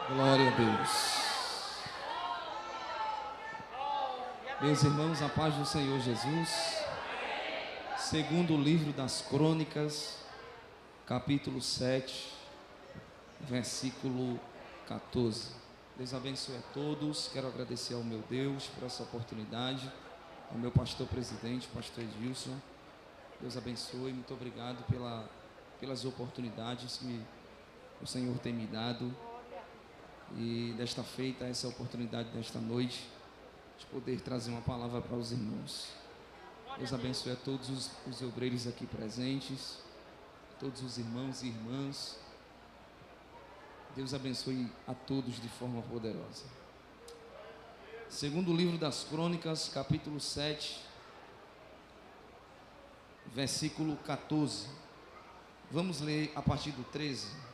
Glória a Deus. Meus irmãos, a paz do Senhor Jesus. Segundo o livro das Crônicas, capítulo 7, versículo 14. Deus abençoe a todos. Quero agradecer ao meu Deus por essa oportunidade, ao meu pastor presidente, pastor Edilson. Deus abençoe, muito obrigado pelas oportunidades que o Senhor tem me dado. E desta feita, essa oportunidade desta noite, de poder trazer uma palavra para os irmãos. Deus abençoe a todos os obreiros aqui presentes, todos os irmãos e irmãs. Deus abençoe a todos de forma poderosa. Segundo o livro das Crônicas, capítulo 7, versículo 14. Vamos ler a partir do 13.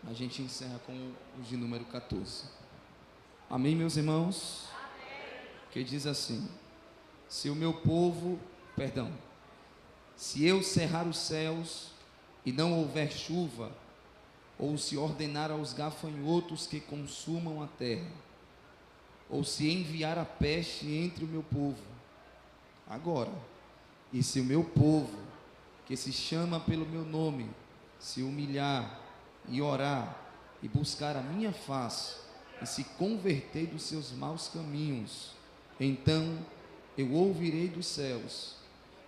A gente encerra com os de número 14. Amém, meus irmãos? Amém. Que diz assim: se eu cerrar os céus e não houver chuva, ou se ordenar aos gafanhotos que consumam a terra, ou se enviar a peste entre o meu povo, agora, e se o meu povo, que se chama pelo meu nome, se humilhar e orar e buscar a minha face e se converter dos seus maus caminhos, então eu ouvirei dos céus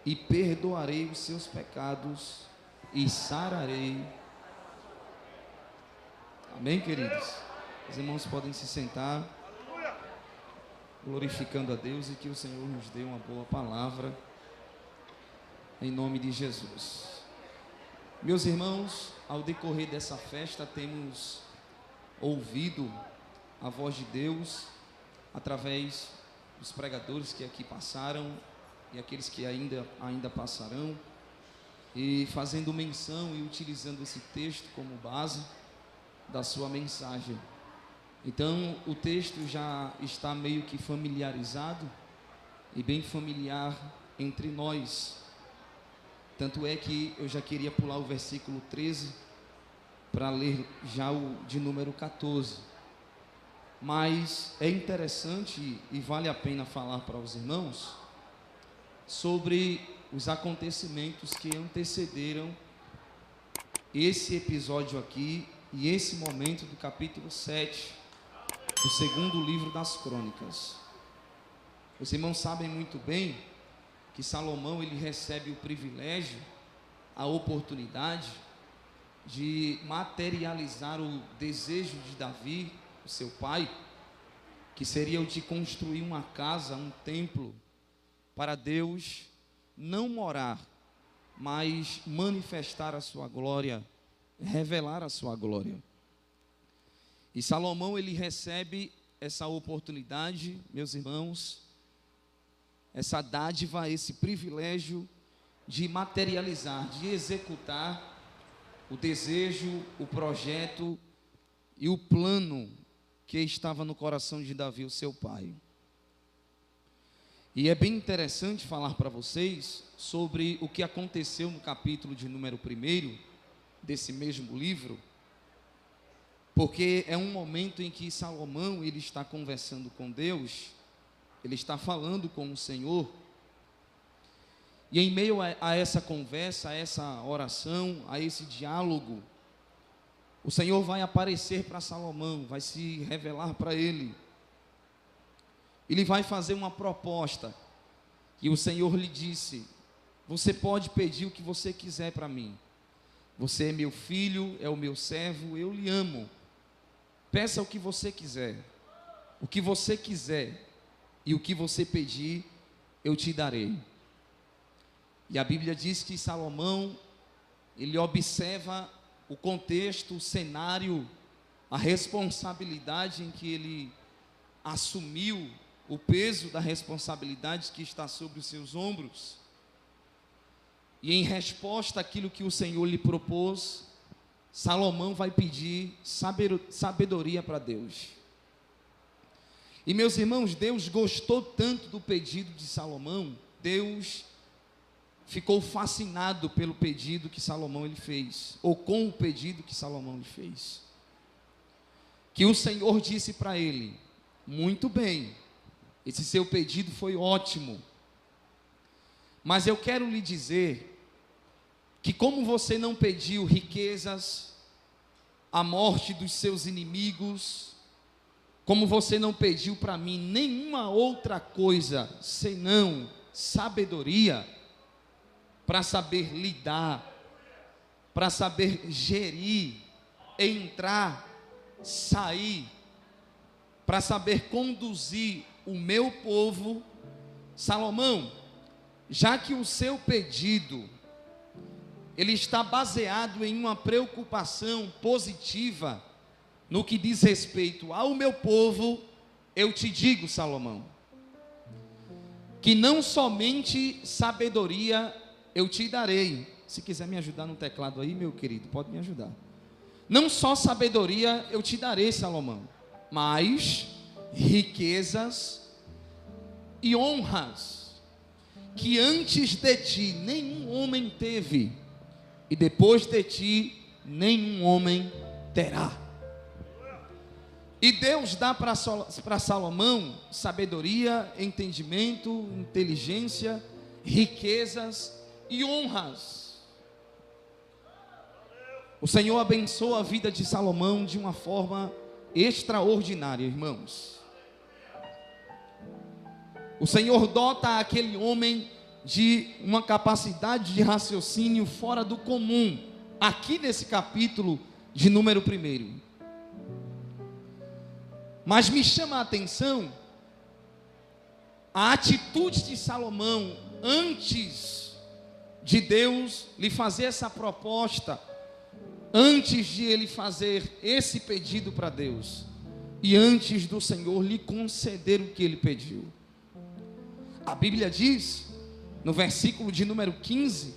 e perdoarei os seus pecados e sararei. Amém, queridos? Os irmãos podem se sentar, glorificando a Deus, e que o Senhor nos dê uma boa palavra em nome de Jesus. Meus irmãos, ao decorrer dessa festa, temos ouvido a voz de Deus através dos pregadores que aqui passaram e aqueles que ainda passarão, e fazendo menção e utilizando esse texto como base da sua mensagem. Então, o texto já está meio que familiarizado e bem familiar entre nós. Tanto é que eu já queria pular o versículo 13 para ler já o de número 14. Mas é interessante e vale a pena falar para os irmãos sobre os acontecimentos que antecederam esse episódio aqui e esse momento do capítulo 7 do segundo livro das Crônicas. Os irmãos sabem muito bem que Salomão ele recebe o privilégio, a oportunidade de materializar o desejo de Davi, o seu pai, que seria o de construir uma casa, um templo, para Deus não morar, mas manifestar a sua glória, revelar a sua glória. E Salomão ele recebe essa oportunidade, meus irmãos, essa dádiva, esse privilégio de materializar, de executar o desejo, o projeto e o plano que estava no coração de Davi, o seu pai. E é bem interessante falar para vocês sobre o que aconteceu no capítulo de número 1 desse mesmo livro, porque é um momento em que Salomão ele está conversando com Deus, ele está falando com o Senhor, e em meio a essa conversa, a essa oração, a esse diálogo, o Senhor vai aparecer para Salomão, vai se revelar para ele. Ele vai fazer uma proposta, e o Senhor lhe disse: você pode pedir o que você quiser para mim, você é meu filho, é o meu servo, eu lhe amo, peça o que você quiser, e o que você pedir, eu te darei. E a Bíblia diz que Salomão, ele observa o contexto, o cenário, a responsabilidade em que ele assumiu, o peso da responsabilidade que está sobre os seus ombros. E em resposta àquilo que o Senhor lhe propôs, Salomão vai pedir sabedoria para Deus. E meus irmãos, Deus gostou tanto do pedido de Salomão, Deus ficou fascinado pelo pedido que Salomão ele fez, ou com o pedido que Salomão lhe fez. que o Senhor disse para ele: muito bem, esse seu pedido foi ótimo, mas eu quero lhe dizer que como você não pediu riquezas, a morte dos seus inimigos, como você não pediu para mim nenhuma outra coisa senão sabedoria, para saber lidar, para saber gerir, entrar, sair, para saber conduzir o meu povo, Salomão, já que o seu pedido ele está baseado em uma preocupação positiva no que diz respeito ao meu povo, eu te digo, Salomão, que não somente sabedoria eu te darei. Se quiser me ajudar no teclado aí, meu querido, pode me ajudar. Não só sabedoria eu te darei, Salomão, mas riquezas e honras, que antes de ti nenhum homem teve, e depois de ti nenhum homem terá. E Deus dá para Salomão sabedoria, entendimento, inteligência, riquezas e honras. O Senhor abençoa a vida de Salomão de uma forma extraordinária, irmãos. O Senhor dota aquele homem de uma capacidade de raciocínio fora do comum, aqui nesse capítulo de número 1. Mas me chama a atenção a atitude de Salomão antes de Deus lhe fazer essa proposta, antes de ele fazer esse pedido para Deus, e antes do Senhor lhe conceder o que ele pediu. A Bíblia diz, no versículo de número 15,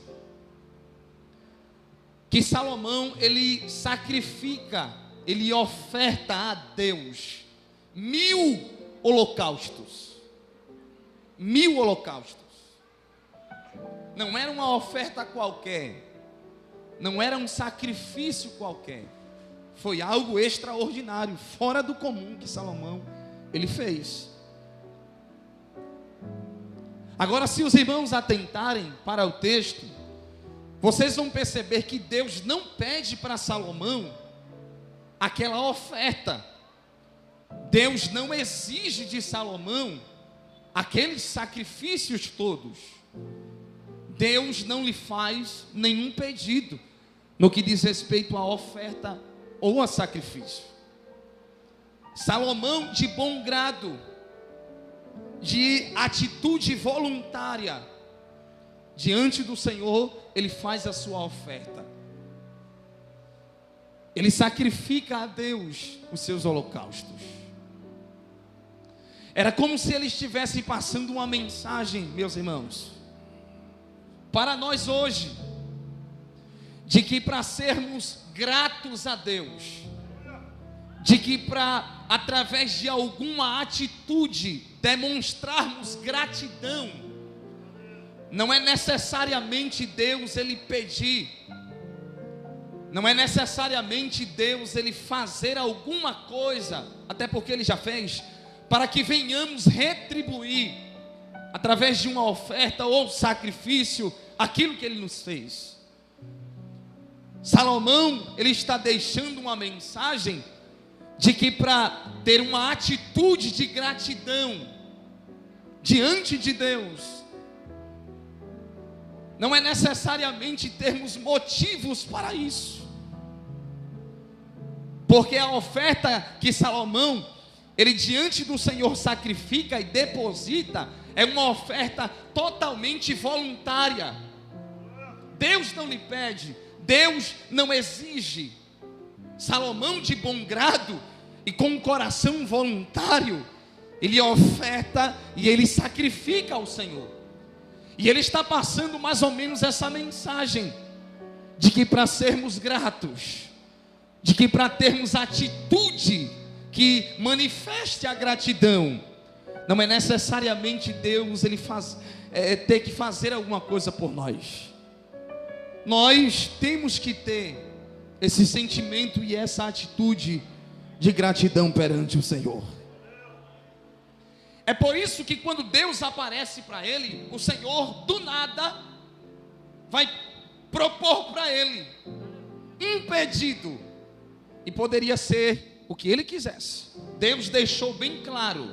que Salomão, ele sacrifica, ele oferta a Deus 1000 holocaustos. 1000 holocaustos. Não era uma oferta qualquer, não era um sacrifício qualquer, foi algo extraordinário, fora do comum que Salomão ele fez. Agora, se os irmãos atentarem para o texto, vocês vão perceber que Deus não pede para Salomão aquela oferta. Deus não exige de Salomão aqueles sacrifícios todos. Deus não lhe faz nenhum pedido no que diz respeito à oferta ou a sacrifício. Salomão, de bom grado, de atitude voluntária, diante do Senhor, ele faz a sua oferta. Ele sacrifica a Deus os seus holocaustos. Era como se ele estivesse passando uma mensagem, meus irmãos, para nós hoje, de que para sermos gratos a Deus, de que para, através de alguma atitude, demonstrarmos gratidão, não é necessariamente Deus ele pedir, não é necessariamente Deus ele fazer alguma coisa, até porque ele já fez, para que venhamos retribuir, através de uma oferta ou sacrifício, aquilo que ele nos fez. Salomão, ele está deixando uma mensagem de que para ter uma atitude de gratidão diante de Deus, não é necessariamente termos motivos para isso, porque a oferta que Salomão, ele diante do Senhor sacrifica e deposita, é uma oferta totalmente voluntária. Deus não lhe pede, Deus não exige. Salomão, de bom grado e com um coração voluntário, ele oferta e ele sacrifica ao Senhor. E ele está passando mais ou menos essa mensagem, de que para sermos gratos, de que para termos atitude que manifeste a gratidão, não é necessariamente Deus ele ter que fazer alguma coisa por nós. Nós temos que ter esse sentimento e essa atitude de gratidão perante o Senhor. É por isso que quando Deus aparece para ele, o Senhor do nada vai propor para ele um pedido, e poderia ser o que ele quisesse. Deus deixou bem claro: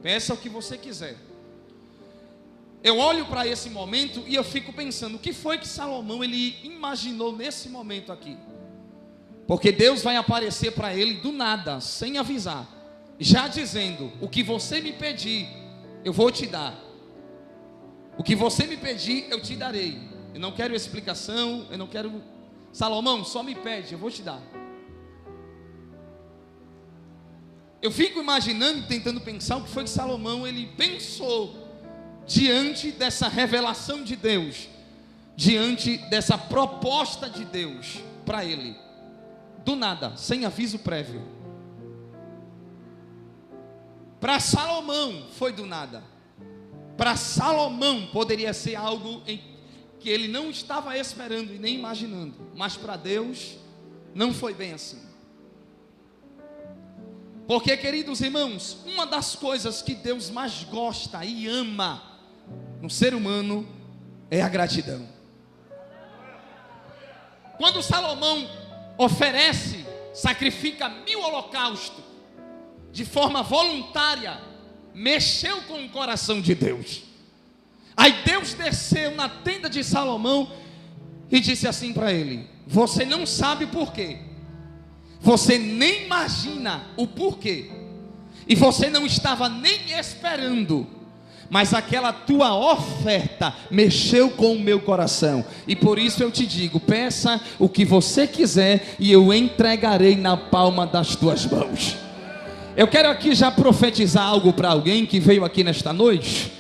peça o que você quiser. Eu olho para esse momento e eu fico pensando, o que foi que Salomão ele imaginou nesse momento aqui? Porque Deus vai aparecer para ele do nada, sem avisar, já dizendo: o que você me pedir, eu vou te dar. O que você me pedir, eu te darei. Eu não quero explicação, eu não quero... Salomão, só me pede, eu vou te dar. Eu fico imaginando e tentando pensar o que foi que Salomão ele pensou diante dessa revelação de Deus, diante dessa proposta de Deus para ele, do nada, sem aviso prévio. Para Salomão foi do nada. Para Salomão poderia ser algo que ele não estava esperando e nem imaginando, mas para Deus não foi bem assim. Porque, queridos irmãos, uma das coisas que Deus mais gosta e ama no ser humano é a gratidão. Quando Salomão oferece, sacrifica 1000 holocaustos de forma voluntária, mexeu com o coração de Deus. Aí Deus desceu na tenda de Salomão e disse assim para ele: você não sabe o porquê, você nem imagina o porquê, e você não estava nem esperando, mas aquela tua oferta mexeu com o meu coração, e por isso eu te digo: peça o que você quiser e eu entregarei na palma das tuas mãos. Eu quero aqui já profetizar algo para alguém que veio aqui nesta noite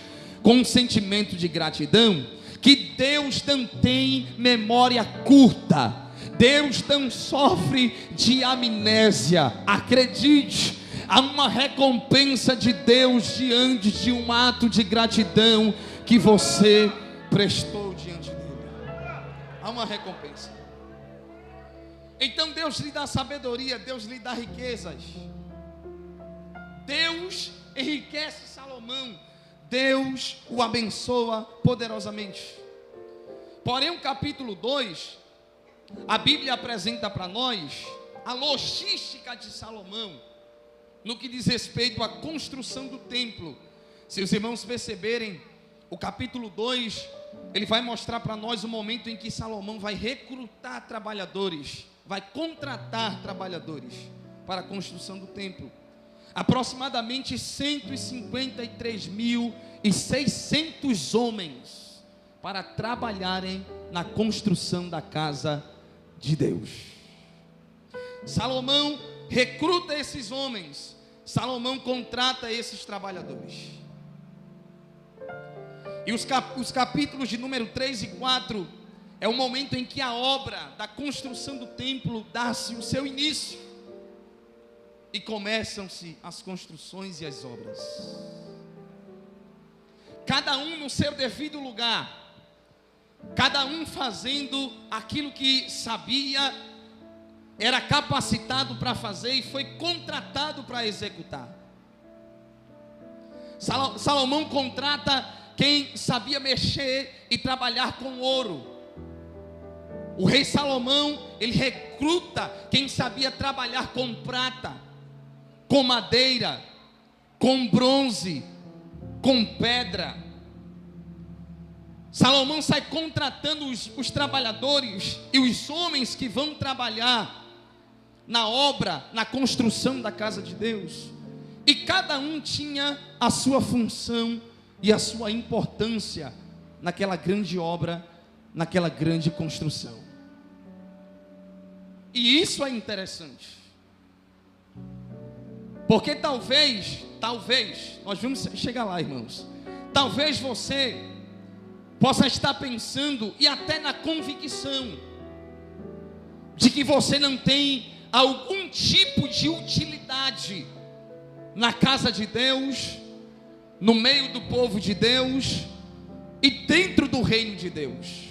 com um sentimento de gratidão, que Deus não tem memória curta, Deus não sofre de amnésia. Acredite, há uma recompensa de Deus diante de um ato de gratidão que você prestou diante dele. Há uma recompensa. Então Deus lhe dá sabedoria, Deus lhe dá riquezas, Deus enriquece Salomão, Deus o abençoa poderosamente. Porém, o capítulo 2, a Bíblia apresenta para nós a logística de Salomão no que diz respeito à construção do templo. Se os irmãos perceberem, o capítulo 2, ele vai mostrar para nós o momento em que Salomão vai recrutar trabalhadores, vai contratar trabalhadores para a construção do templo. Aproximadamente 153.600 homens para trabalharem na construção da casa de Deus. Salomão recruta esses homens, Salomão contrata esses trabalhadores. E os capítulos de número 3 e 4 é o momento em que a obra da construção do templo dá-se o seu início. E começam-se as construções e as obras, cada um no seu devido lugar, cada um fazendo aquilo que sabia, era capacitado para fazer e foi contratado para executar. Salomão contrata quem sabia mexer e trabalhar com ouro. O rei Salomão, ele recruta quem sabia trabalhar com prata, com madeira, com bronze, com pedra. Salomão sai contratando os trabalhadores e os homens que vão trabalhar na obra, na construção da casa de Deus. E cada um tinha a sua função e a sua importância naquela grande obra, naquela grande construção. E isso é interessante. Porque talvez, nós vamos chegar lá, irmãos. Talvez você possa estar pensando, e até na convicção, de que você não tem algum tipo de utilidade na casa de Deus, no meio do povo de Deus e dentro do reino de Deus.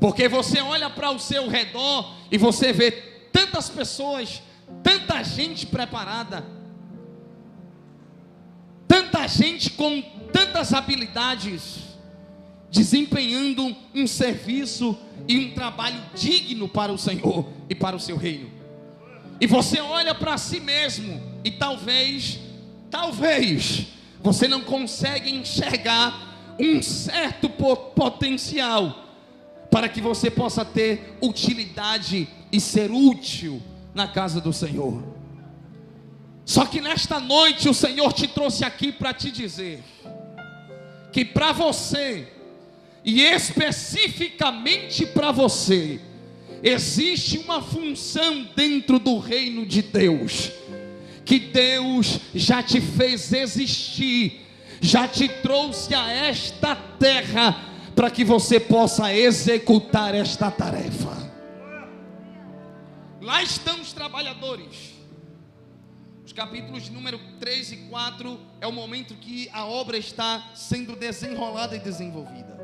Porque você olha para o seu redor e você vê tantas pessoas, tanta tanta gente preparada, tanta gente com tantas habilidades, desempenhando um serviço e um trabalho digno para o Senhor e para o seu reino. E você olha para si mesmo e talvez você não consegue enxergar um certo potencial para que você possa ter utilidade e ser útil na casa do Senhor. Só que nesta noite o Senhor te trouxe aqui para te dizer que para você, e especificamente para você, existe uma função dentro do reino de Deus, que Deus já te fez existir, já te trouxe a esta terra, para que você possa executar esta tarefa. Lá estão os trabalhadores. Os capítulos de número 3 e 4 é o momento que a obra está sendo desenrolada e desenvolvida.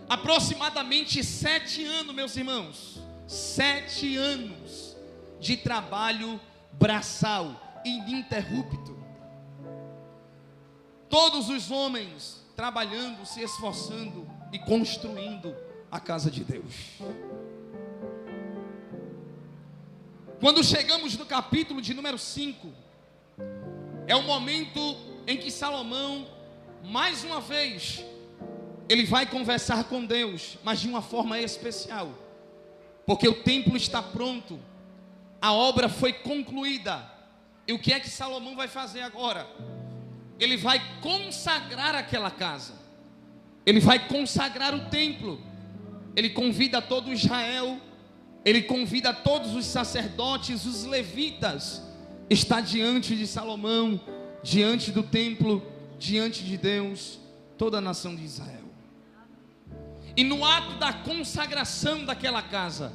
Aproximadamente 7 anos, meus irmãos, 7 anos de trabalho braçal, ininterrupto. Todos os homens trabalhando, se esforçando e construindo a casa de Deus. Quando chegamos no capítulo de número 5, é o momento em que Salomão, mais uma vez, ele vai conversar com Deus, mas de uma forma especial, porque o templo está pronto, a obra foi concluída. E o que é que Salomão vai fazer agora? Ele vai consagrar aquela casa, ele vai consagrar o templo. Ele convida todo Israel, ele convida todos os sacerdotes, os levitas, está diante de Salomão, diante do templo, diante de Deus, toda a nação de Israel. E no ato da consagração daquela casa,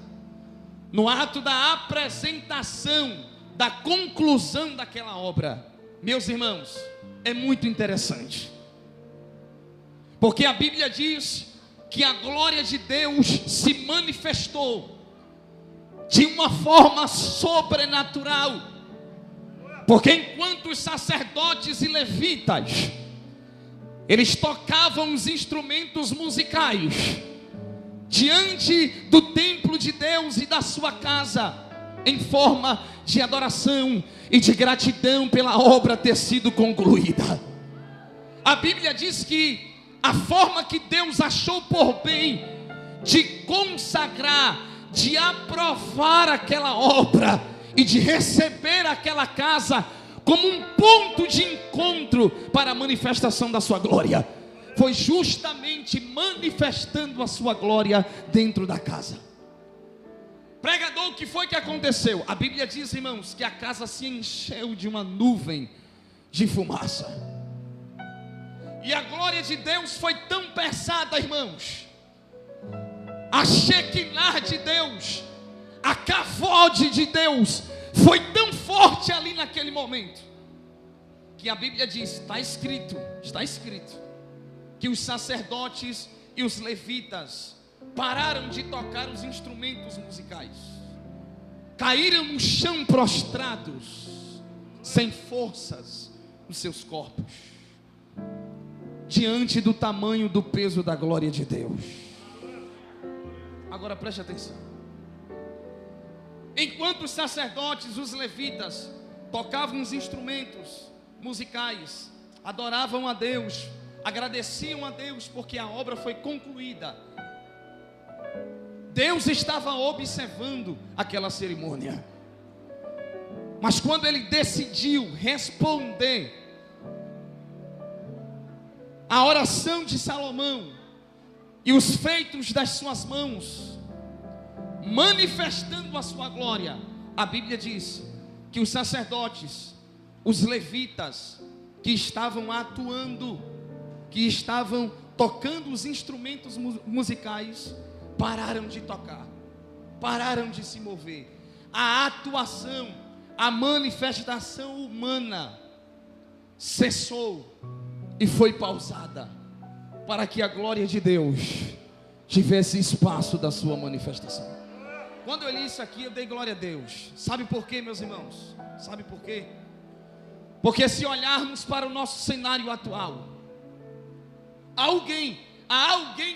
no ato da apresentação, da conclusão daquela obra, meus irmãos, é muito interessante, porque a Bíblia diz que a glória de Deus se manifestou de uma forma sobrenatural, porque enquanto os sacerdotes e levitas, eles tocavam os instrumentos musicais diante do templo de Deus e da sua casa, em forma de adoração e de gratidão pela obra ter sido concluída. A Bíblia diz que a forma que Deus achou por bem de consagrar, de aprovar aquela obra e de receber aquela casa como um ponto de encontro para a manifestação da sua glória, foi justamente manifestando a sua glória dentro da casa. Pregador, o que foi que aconteceu? A Bíblia diz, irmãos, que a casa se encheu de uma nuvem de fumaça, e a glória de Deus foi tão pesada, irmãos, a Shekinah de Deus, a Kavod de Deus, foi tão forte ali naquele momento, que a Bíblia diz, está escrito, que os sacerdotes e os levitas pararam de tocar os instrumentos musicais, caíram no chão prostrados, sem forças nos seus corpos, diante do tamanho do peso da glória de Deus. Agora preste atenção. Enquanto os sacerdotes, os levitas, tocavam os instrumentos musicais, adoravam a Deus, agradeciam a Deus porque a obra foi concluída, Deus estava observando aquela cerimônia. Mas quando ele decidiu responder a oração de Salomão e os feitos das suas mãos, manifestando a sua glória, a Bíblia diz que os sacerdotes, os levitas que estavam atuando, que estavam tocando os instrumentos musicais, pararam de tocar, pararam de se mover. A atuação, a manifestação humana cessou e foi pausada, para que a glória de Deus tivesse espaço da sua manifestação. Quando eu li isso aqui, eu dei glória a Deus. Sabe por quê, meus irmãos? Sabe por quê? Porque se olharmos para o nosso cenário atual, há alguém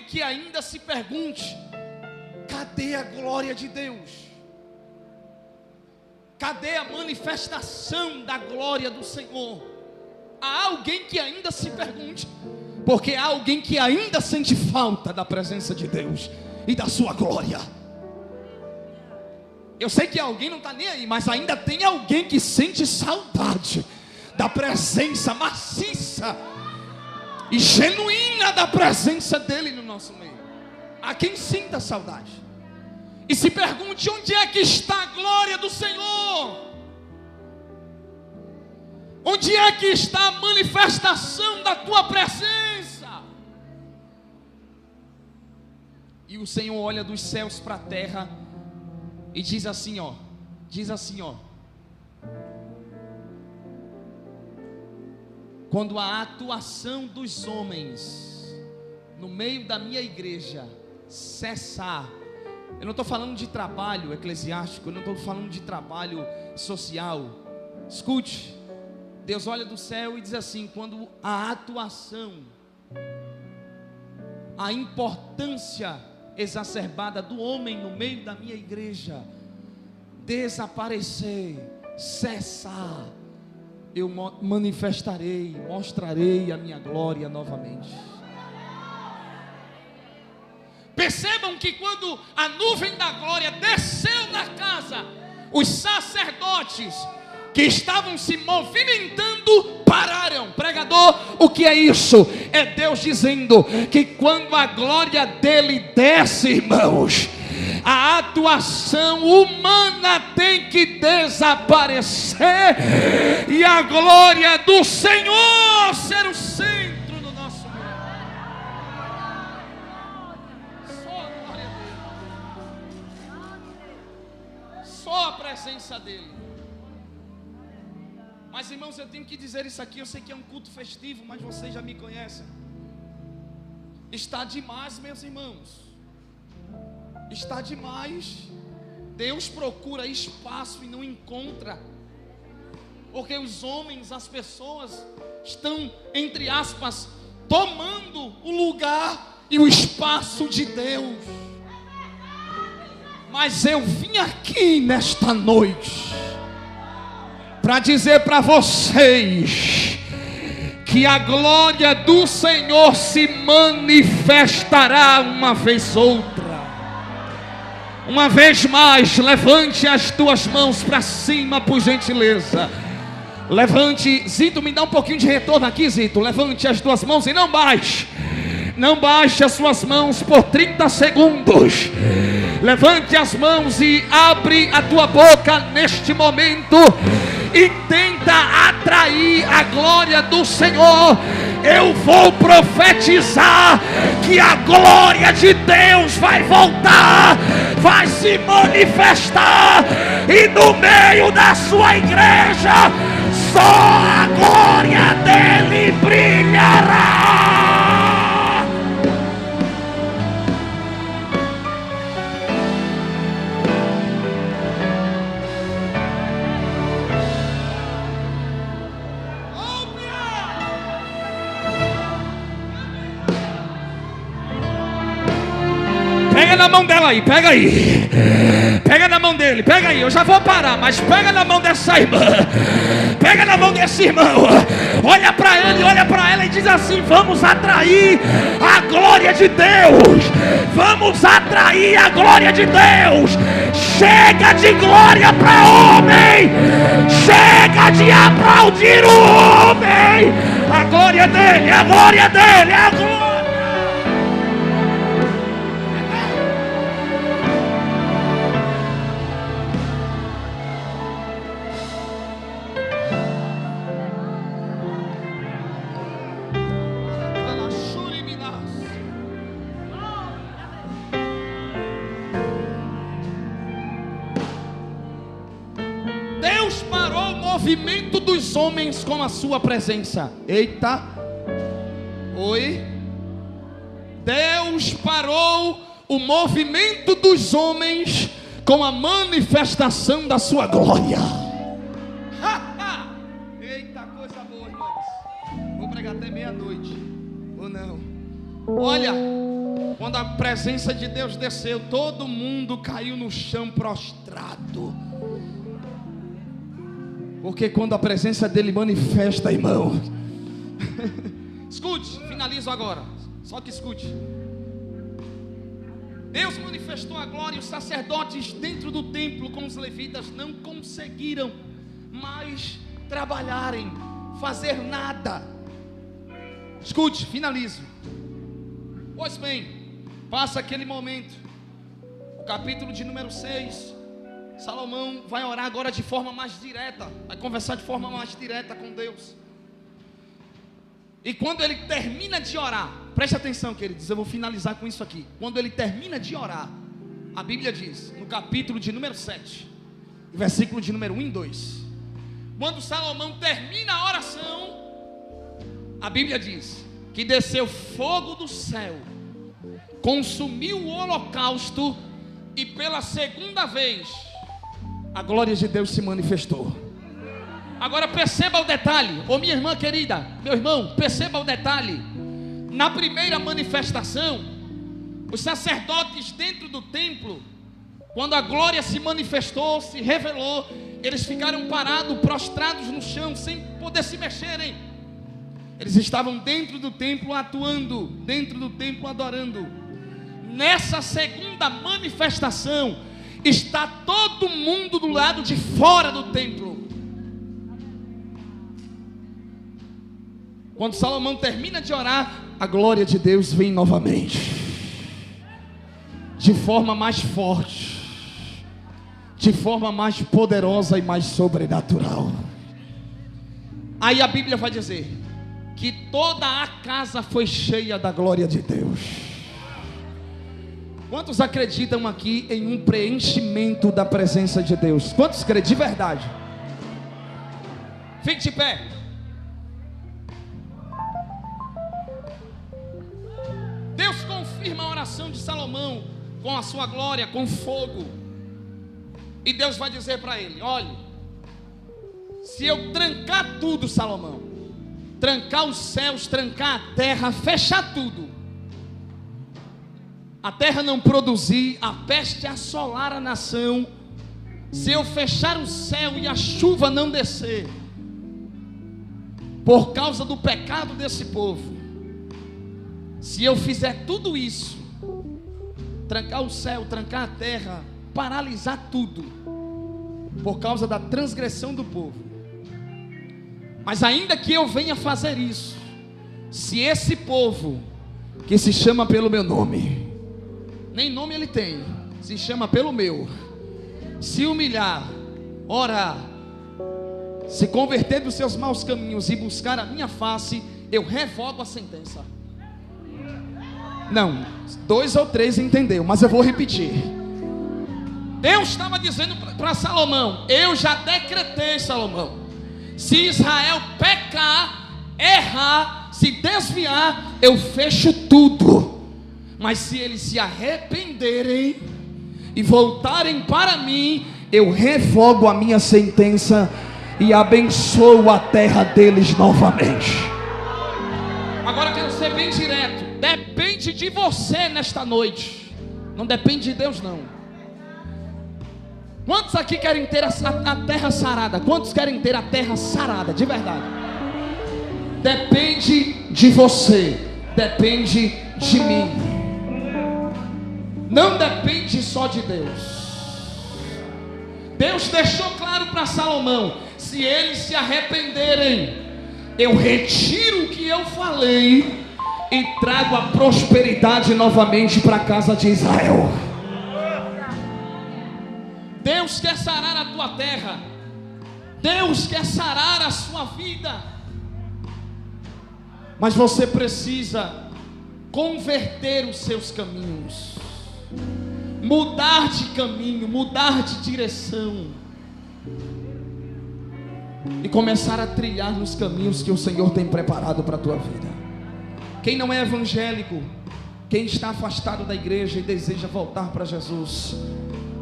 que ainda se pergunte: cadê a glória de Deus? Cadê a manifestação da glória do Senhor? Há alguém que ainda se pergunte, porque há alguém que ainda sente falta da presença de Deus e da sua glória. Eu sei que alguém não está nem aí, mas ainda tem alguém que sente saudade da presença maciça e genuína da presença dele no nosso meio. Há quem sinta saudade e se pergunte: onde é que está a glória do Senhor? Onde é que está a manifestação da tua presença? E o Senhor olha dos céus para a terra e diz assim, ó. Quando a atuação dos homens no meio da minha igreja cessar, eu não estou falando de trabalho eclesiástico, eu não estou falando de trabalho social. Escute, Deus olha do céu e diz assim: quando a atuação, a importância exacerbada do homem no meio da minha igreja desaparecer, cessar, eu manifestarei, mostrarei a minha glória novamente. Percebam que quando a nuvem da glória desceu na casa, os sacerdotes que estavam se movimentando pararam. Pregador, o que é isso? É Deus dizendo que quando a glória dele desce, irmãos, a atuação humana tem que desaparecer e a glória do Senhor ser o centro do nosso mundo. Só a glória dele, só a presença dele. Mas, irmãos, eu tenho que dizer isso aqui. Eu sei que é um culto festivo, mas vocês já me conhecem. Está demais, meus irmãos. Está demais. Deus procura espaço e não encontra, porque os homens, as pessoas estão, entre aspas, tomando o lugar e o espaço de Deus. Mas eu vim aqui nesta noite para dizer para vocês que a glória do Senhor se manifestará uma vez outra. Uma vez mais, levante as tuas mãos para cima, por gentileza. Levante, Zito, me dá um pouquinho de retorno aqui, Zito. Levante as tuas mãos e não baixe. Não baixe as suas mãos por 30 segundos. Levante as mãos e abre a tua boca neste momento e tenta atrair a glória do Senhor. Eu vou profetizar que a glória de Deus vai voltar, vai se manifestar, e no meio da sua igreja só a glória dele brilhará. Pega na mão dela aí, pega aí. Pega na mão dele, pega aí. Eu já vou parar, mas pega na mão dessa irmã. Pega na mão desse irmão. Olha para ele, olha para ela e diz assim: vamos atrair a glória de Deus. Vamos atrair a glória de Deus. Chega de glória para homem. Chega de aplaudir o homem. A glória dele, a glória dele, a glória. Movimento dos homens com a sua presença. Eita. Oi. Deus parou o movimento dos homens com a manifestação da sua glória. Eita, coisa boa, irmãos. Vou pregar até meia-noite, ou não? Olha, quando a presença de Deus desceu, todo mundo caiu no chão prostrado. Porque quando a presença dele manifesta, irmão. Escute, finalizo agora. Só que escute. Deus manifestou a glória e os sacerdotes dentro do templo com os levitas não conseguiram mais trabalharem, fazer nada. Escute, finalizo. Pois bem, passa aquele momento. O capítulo de número 6. Salomão vai orar agora de forma mais direta, vai conversar de forma mais direta com Deus. E quando ele termina de orar, preste atenção, queridos, eu vou finalizar com isso aqui. Quando ele termina de orar, a Bíblia diz, no capítulo de número 7, versículo de número 1 e 2, quando Salomão termina a oração, a Bíblia diz que desceu fogo do céu, consumiu o holocausto, e pela segunda vez a glória de Deus se manifestou. Agora perceba o detalhe, ô minha irmã querida, meu irmão, perceba o detalhe. Na primeira manifestação, os sacerdotes dentro do templo, quando a glória se manifestou, se revelou, eles ficaram parados, prostrados no chão, sem poder se mexerem. Eles estavam dentro do templo atuando, dentro do templo adorando. Nessa segunda manifestação, está todo mundo do lado de fora do templo. Quando Salomão termina de orar, a glória de Deus vem novamente, de forma mais forte, de forma mais poderosa e mais sobrenatural. Aí a Bíblia vai dizer que toda a casa foi cheia da glória de Deus. Quantos acreditam aqui em um preenchimento da presença de Deus? Quantos creem de verdade? Fique de pé. Deus confirma a oração de Salomão com a sua glória, com fogo. E Deus vai dizer para ele: olha, se eu trancar tudo, Salomão, trancar os céus, trancar a terra, fechar tudo, a terra não produzir, a peste assolar a nação, se eu fechar o céu e a chuva não descer, por causa do pecado desse povo, se eu fizer tudo isso, trancar o céu, trancar a terra, paralisar tudo, por causa da transgressão do povo, mas ainda que eu venha fazer isso, se esse povo, que se chama pelo meu nome, nem nome ele tem, se chama pelo meu, se humilhar, orar, se converter dos seus maus caminhos e buscar a minha face, eu revogo a sentença. Não, 2 ou 3 entendeu, mas eu vou repetir. Deus estava dizendo para Salomão: eu já decretei, Salomão, se Israel pecar, errar, se desviar, eu fecho tudo. Mas se eles se arrependerem e voltarem para mim, eu revogo a minha sentença e abençoo a terra deles novamente. Agora eu quero ser bem direto. Depende de você nesta noite, não depende de Deus não. Quantos aqui querem ter a terra sarada? Quantos querem ter a terra sarada, de verdade? Depende de você, depende de mim. Não depende só de Deus. Deus deixou claro para Salomão: se eles se arrependerem, eu retiro o que eu falei e trago a prosperidade novamente para a casa de Israel. Deus quer sarar a tua terra, Deus quer sarar a sua vida, mas você precisa converter os seus caminhos, mudar de caminho, mudar de direção e começar a trilhar nos caminhos que o Senhor tem preparado para a tua vida. Quem não é evangélico, quem está afastado da igreja e deseja voltar para Jesus,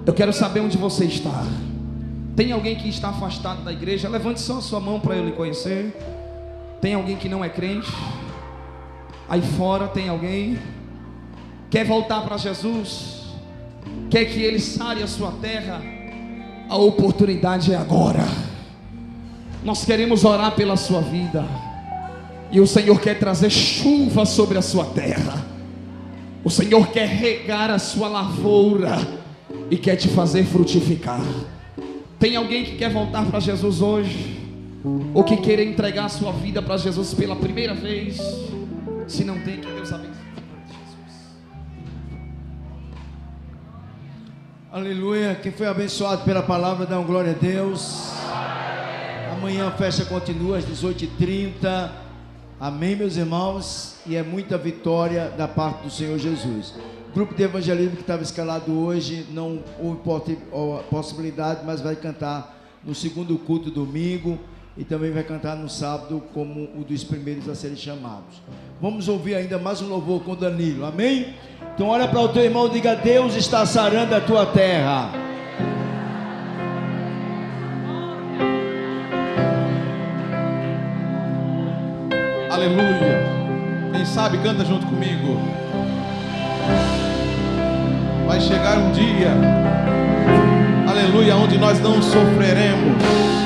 Eu quero saber onde você está. Tem alguém que está afastado da igreja? Levante só a sua mão para eu lhe conhecer. Tem alguém que não é crente? Aí fora tem alguém? Quer voltar para Jesus? Quer que Ele sare a sua terra? A oportunidade é agora. Nós queremos orar pela sua vida. E o Senhor quer trazer chuva sobre a sua terra. O Senhor quer regar a sua lavoura e quer te fazer frutificar. Tem alguém que quer voltar para Jesus hoje? Ou que queira entregar a sua vida para Jesus pela primeira vez? Se não tem, que Deus abençoe. Aleluia. Quem foi abençoado pela palavra, dá uma glória a Deus. Amanhã a festa continua às 18h30. Amém, meus irmãos. E é muita vitória da parte do Senhor Jesus. O grupo de evangelismo que estava escalado hoje não houve possibilidade, mas vai cantar no segundo culto domingo e também vai cantar no sábado como um dos primeiros a serem chamados. Vamos ouvir ainda mais um louvor com Danilo, amém? Então olha para o teu irmão e diga: Deus está sarando a tua terra. Aleluia. Quem sabe canta junto comigo. Vai chegar um dia, aleluia, onde nós não sofreremos.